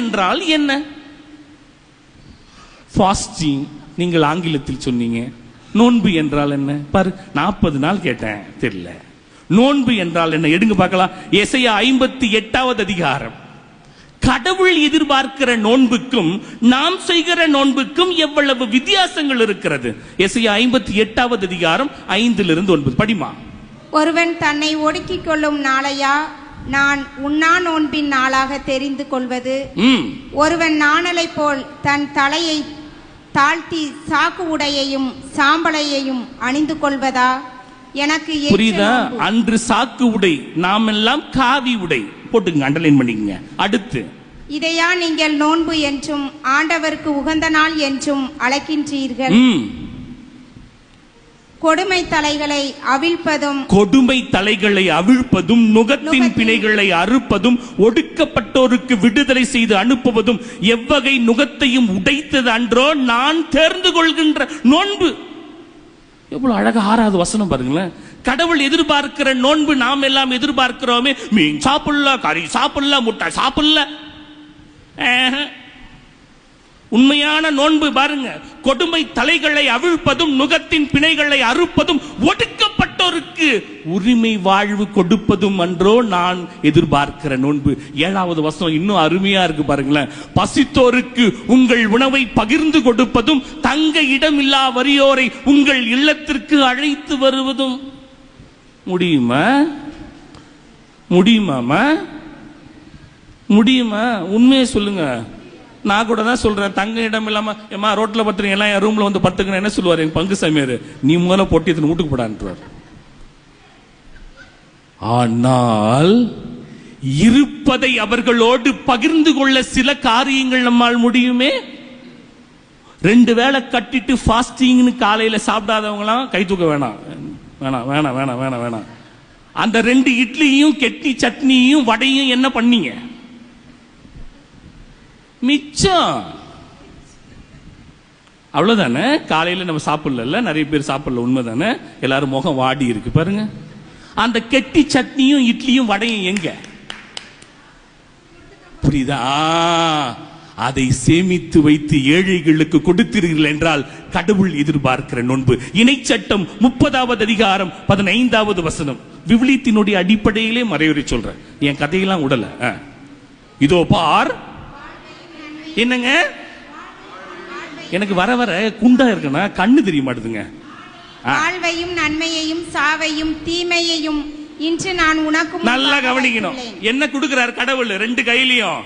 என்றால் என்ன? ஃபாஸ்டிங் நீங்கள் ஆங்கிலத்தில் சொன்னீங்க. நோன்பு என்றால் என்ன? பாரு, 40 நாள் கேட்டேன், தெரியல. நோன்பு என்றால் என்ன? எடுங்க பார்க்கலாம். எசையா 58வது அதிகாரம். கடவுள் எதிர்பார்க்கிற நோன்புக்கும் நாம் செய்கிற நோன்புக்கும் எவ்வளவு வித்தியாசங்கள் இருக்கிறது. எசையா 58வது அதிகாரம் 5-9 படிமா. ஒருவன் தன்னை ஒடுக்கிக் கொள்ளும் நாளையா நான் உண்ணா நோன்பின் நாளாக தெரிந்து கொள்வது? ஒருவன் நாணலை போல் தன் தலையை தாழ்த்தி சாக்கு உடையையும் சாம்பலையையும் அணிந்து கொள்வதா? எனக்கு புரியுதா? அன்று சாக்கு உடை, நாம் எல்லாம் காவி உடை. போட்டுங்க, அண்டர்லைன் பண்ணிக்கங்க. அடுத்து, இதையா நீங்கள் நோன்பு என்றும் ஆண்டவருக்கு உகந்த நாள் என்றும் அழைக்கின்றீர்கள்? கொடுமை தலைகளை அவிழ்ப்பதும் நுகத்தின் பிணைகளை அறுப்பதும் ஒடுக்கப்பட்டோருக்கு விடுதலை செய்து அனுப்புவதும் எவ்வகை நுகத்தையும் உடைத்தது அன்றோ நான் தேர்ந்து கொள்கின்ற நோன்பு. எவ்வளவு அழகா 6வது வசனம் பாருங்களேன். கடவுள் எதிர்பார்க்கிற நோன்பு நாம் எல்லாம் எதிர்பார்க்கிறோமே. மீன் சாப்பிடல, கறி சாப்பிடல, முட்டை சாப்பிடல. உண்மையான நோன்பு பாருங்க, கொடுமை தலைகளை அவிழ்ப்பதும் நுகத்தின் பிணைகளை அறுப்பதும் ஒடுக்கப்பட்டோருக்கு உரிமை வாழ்வு கொடுப்பதும் அன்றோ நான் எதிர்பார்க்கிற நோன்பு. 7வது வசனம் இன்னும் அருமையா இருக்கு பாருங்களேன். பசித்தோருக்கு உங்கள் உணவை பகிர்ந்து கொடுப்பதும் தங்க இடமில்லா வறியோரை உங்கள் இல்லத்திற்கு அழைத்து வருவதும். முடியுமா? முடியுமாமா? முடியுமா? உண்மையை சொல்லுங்க. நான் கூட தான் சொல்றேன், தங்க இடம் இல்லாம ஏமா ரோட்ல பத்துறீங்க, எல்லாம் என் ரூம்ல வந்து படுத்துக்கணும். என்ன சொல்லுவாரு எங்க பங்கு சாமியாரு? நீ முதல்ல பொட்டி எடுத்து வீட்டுக்கு போடான்றார். ஆனால் இருப்பதை அவர்களோடு பகிர்ந்து கொள்ள சில காரியங்கள் நம்மால் முடியுமே. 2 வேளை கட்டிட்டு ஃபாஸ்டிங்னு காலையில சாப்பிடாதவங்களாம் கை தூக்க வேணாம். வேணாம் வேணாம் வேணாம் வேணாம் வேணாம். அந்த 2 இட்லியும் கெட்டி சட்னியும் வடையும் என்ன பண்ணீங்க? மிச்சம். அவ்வளவுதானே. காலையில நம்ம சாப்பிடல, நிறைய பேர் சாப்பிடல, உண்மைதானே. எல்லாரும் முகம் வாடி இருக்கு பாருங்க. அந்த கெட்டி சட்னியும் இட்லியும் வடையும் எங்க? புரியுதா? அதை சேமித்து வைத்து ஏழைகளுக்கு கொடுத்தீர்கள் என்றால் கடவுள் எதிர்பார்க்கிற நோன்பு. இணைச்சட்டம் 30வது அதிகாரம் 15வது வசனம். விவிலியத்தினுடைய அடிப்படையிலே மறையுரை சொல்றேன், என் கதையெல்லாம் உடல. இதோ பார். என்னங்க, எனக்கு வர வர குண்டா இருக்குன்னா கண்ணு தெரிய மாட்டுதுங்க. வாழ்வையும் நன்மையையும் சாவையும் தீமையையும் இன்று நான் உனக்கு. நல்லா கவனிக்கணும். என்ன கொடுக்கிறார் கடவுள்? 2 கையிலையும்